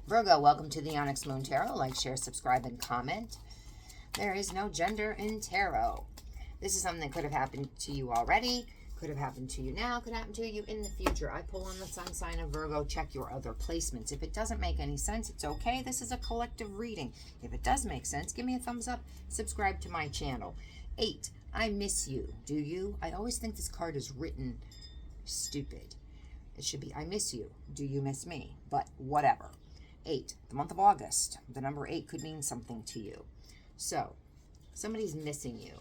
Virgo, welcome to the Onyx Moon Tarot. Like, share, subscribe, and comment. There is no gender in tarot. This is something that could have happened to you already, could have happened to you now, could happen to you in the future. I pull on the sun sign of Virgo. Check your other placements. If it doesn't make any sense, it's okay. This is a collective reading. If it does make sense, give me a thumbs up. Subscribe to my channel. 8. I miss you. Do you? I always think this card is written stupid. It should be, I miss you. Do you miss me? But whatever. 8, the month of August. The number 8 could mean something to you. So, somebody's missing you.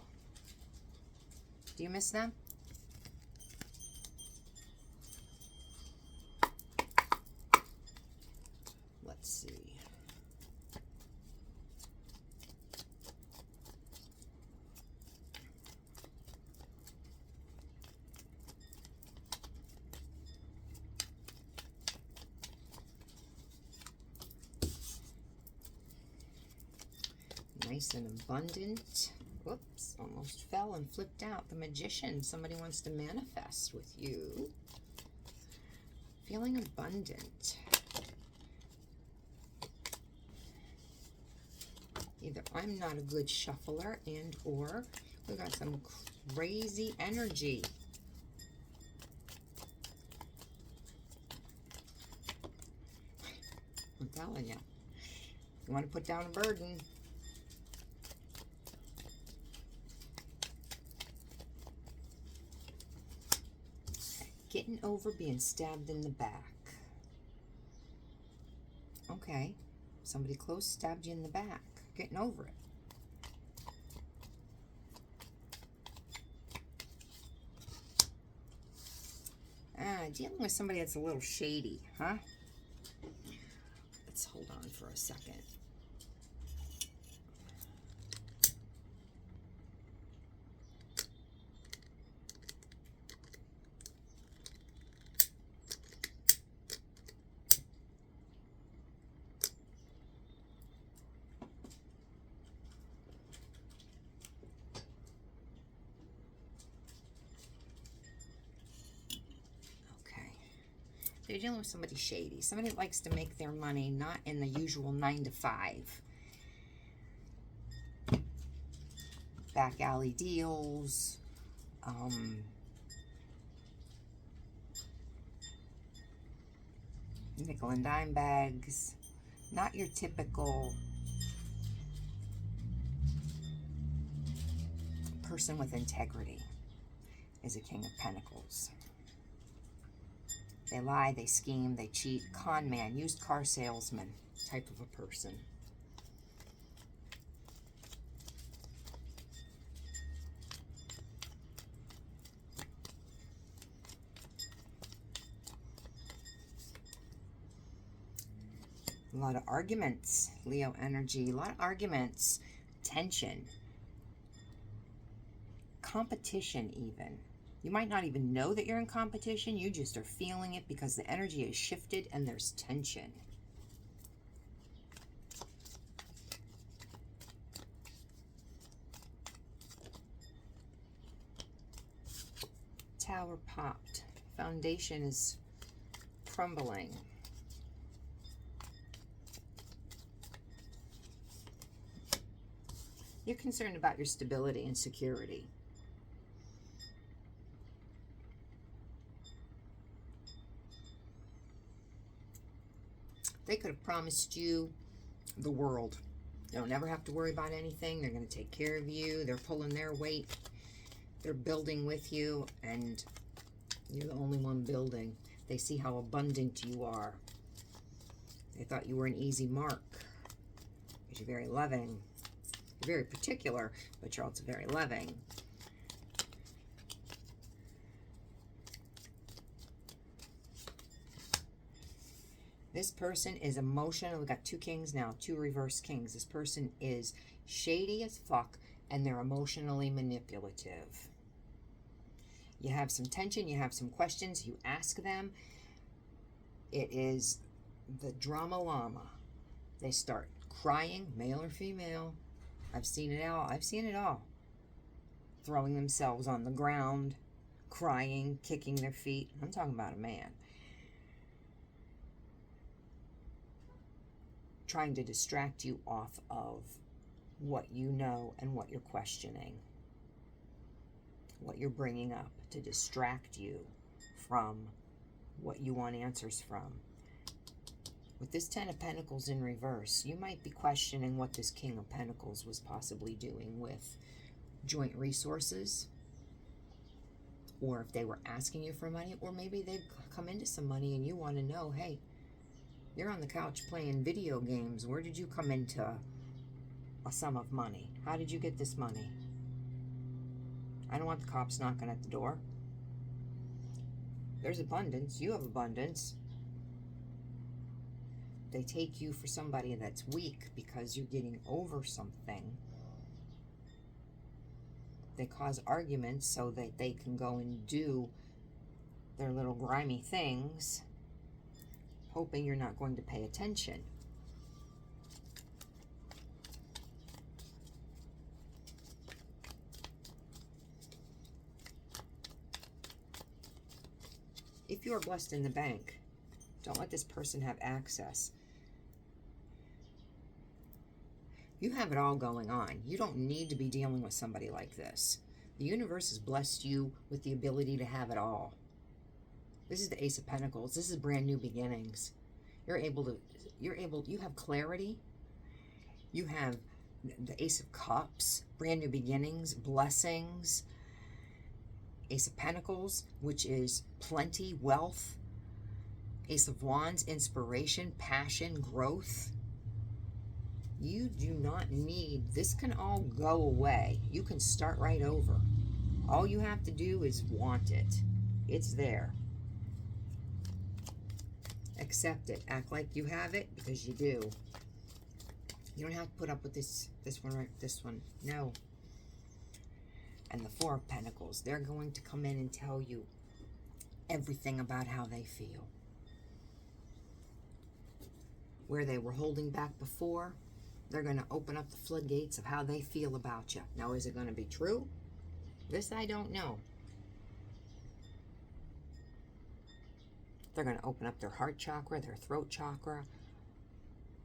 Do you miss them? Let's see. Nice and abundant. Whoops, almost fell and flipped out. The Magician. Somebody wants to manifest with you. Feeling abundant. Either I'm not a good shuffler and or we got some crazy energy. I'm telling you. You want to put down a burden. Getting over being stabbed in the back. Okay. Somebody close stabbed you in the back. Getting over it. Dealing with somebody that's a little shady, huh? Let's hold on for a second. They're dealing with somebody shady. Somebody that likes to make their money not in the usual 9 to 5. Back alley deals. Nickel and dime bags. Not your typical person with integrity is a King of Pentacles. They lie, they scheme, they cheat. Con man, used car salesman type of a person. A lot of arguments, Leo energy. A lot of arguments, tension, competition even. You might not even know that you're in competition. You just are feeling it because the energy is shifted and there's tension. Tower popped. Foundation is crumbling. You're concerned about your stability and security. They could have promised you the world. You don't never have to worry about anything. They're going to take care of you. They're pulling their weight. They're building with you, and you're the only one building. They see how abundant you are. They thought you were an easy mark because you're very loving. You're very particular, but you're also very loving. This person is emotional. We've got 2 kings now, 2 reverse kings. This person is shady as fuck, and they're emotionally manipulative. You have some tension. You have some questions. You ask them. It is the drama llama. They start crying, male or female. I've seen it all. I've seen it all. Throwing themselves on the ground, crying, kicking their feet. I'm talking about a man. trying to distract you off of what you know and what you're questioning, what you're bringing up to distract you from what you want answers from. With this Ten of Pentacles in reverse, you might be questioning what this King of Pentacles was possibly doing with joint resources, or if they were asking you for money, or maybe they've come into some money and you want to know, hey, you're on the couch playing video games. Where did you come into a sum of money? How did you get this money? I don't want the cops knocking at the door. There's abundance. You have abundance. They take you for somebody that's weak because you're getting over something. They cause arguments so that they can go and do their little grimy things, hoping you're not going to pay attention. If you are blessed in the bank, don't let this person have access. You have it all going on. You don't need to be dealing with somebody like this. The universe has blessed you with the ability to have it all. This is the Ace of Pentacles. This is brand new beginnings. You have clarity. You have the Ace of Cups, brand new beginnings, blessings. Ace of Pentacles, which is plenty, wealth. Ace of Wands, inspiration, passion, growth. You do not need, this can all go away. You can start right over. All you have to do is want it. It's there. Accept it. Act like you have it, because you do. You don't have to put up with this one, right? This one. No. And the Four of Pentacles. They're going to come in and tell you everything about how they feel. Where they were holding back before, they're going to open up the floodgates of how they feel about you. Now, is it going to be true? This I don't know. They're going to open up their heart chakra, their throat chakra,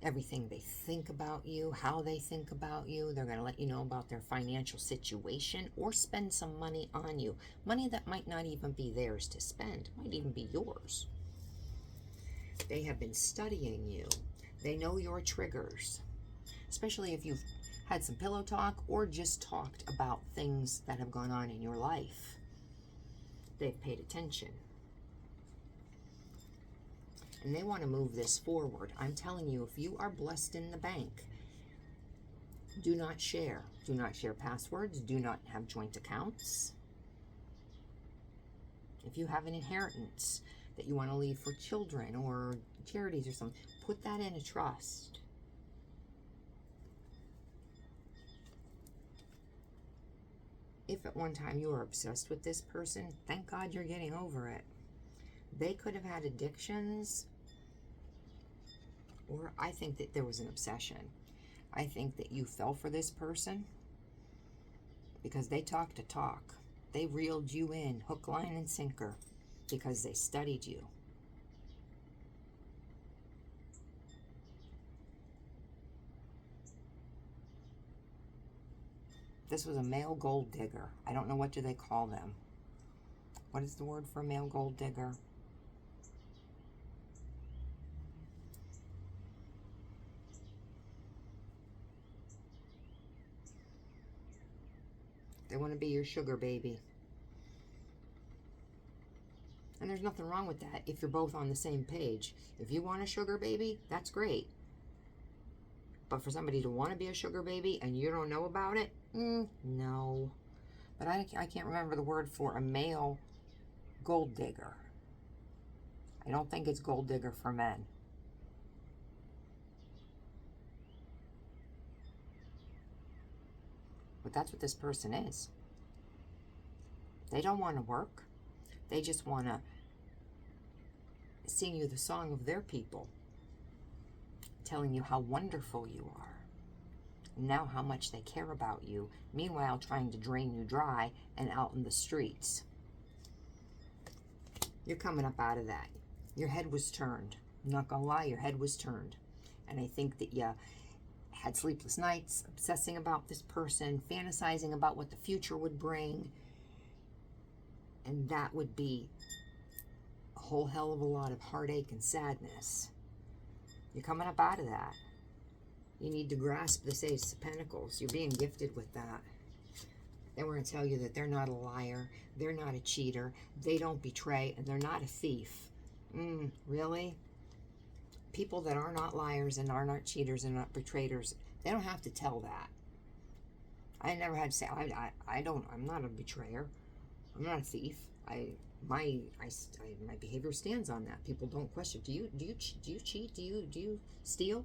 everything they think about you, how they think about you. They're going to let you know about their financial situation, or spend some money on you. Money that might not even be theirs to spend, might even be yours. They have been studying you. They know your triggers, especially if you've had some pillow talk or just talked about things that have gone on in your life. They've paid attention. And they want to move this forward. I'm telling you, if you are blessed in the bank, do not share. Do not share passwords. Do not have joint accounts. If you have an inheritance that you want to leave for children or charities or something, put that in a trust. If at one time you were obsessed with this person, thank God you're getting over it. They could have had addictions, or I think that there was an obsession. I think that you fell for this person because they talked to talk. They reeled you in, hook, line, and sinker, because they studied you. This was a male gold digger. I don't know, what do they call them? What is the word for a male gold digger? They want to be your sugar baby. And there's nothing wrong with that if you're both on the same page. If you want a sugar baby, that's great. But for somebody to want to be a sugar baby and you don't know about it, no. But I can't remember the word for a male gold digger. I don't think it's gold digger for men. But that's what this person is. They don't want to work. They just want to sing you the song of their people, telling you how wonderful you are. Now how much they care about you, meanwhile trying to drain you dry and out in the streets. You're coming up out of that. Your head was turned. I'm not gonna lie, your head was turned. And I think that you had sleepless nights, obsessing about this person, fantasizing about what the future would bring. And that would be a whole hell of a lot of heartache and sadness. You're coming up out of that. You need to grasp this Ace of Pentacles. You're being gifted with that. Then we're going to tell you that they're not a liar. They're not a cheater. They don't betray. And they're not a thief. Really? People that are not liars and are not cheaters and not betrayers, they don't have to tell that. I never had to say, I'm not a betrayer. I'm not a thief. My behavior stands on that. People don't question. Do you cheat? Do you steal?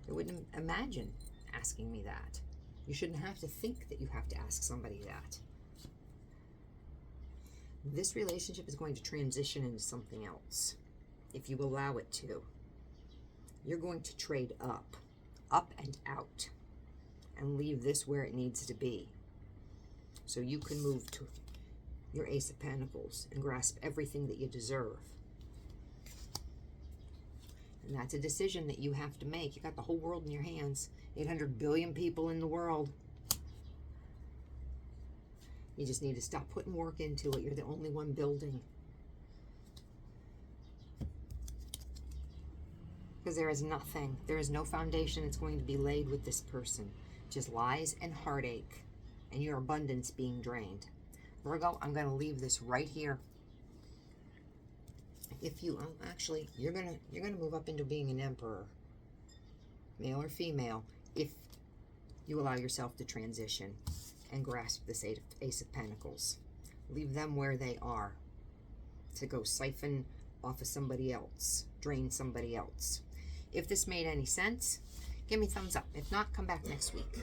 They wouldn't imagine asking me that. You shouldn't have to think that you have to ask somebody that. This relationship is going to transition into something else if you allow it to. You're going to trade up and out, and leave this where it needs to be. So you can move to your Ace of Pentacles and grasp everything that you deserve. And that's a decision that you have to make. You got the whole world in your hands. 800 billion people in the world. You just need to stop putting work into it. You're the only one building. Because there is nothing. There is no foundation that's going to be laid with this person. Just lies and heartache. And your abundance being drained. Virgo, I'm going to leave this right here. If you, actually, you're gonna move up into being an emperor, male or female, if you allow yourself to transition and grasp this Ace of Pentacles. Leave them where they are to go siphon off of somebody else, drain somebody else. If this made any sense, give me a thumbs up. If not, come back next week.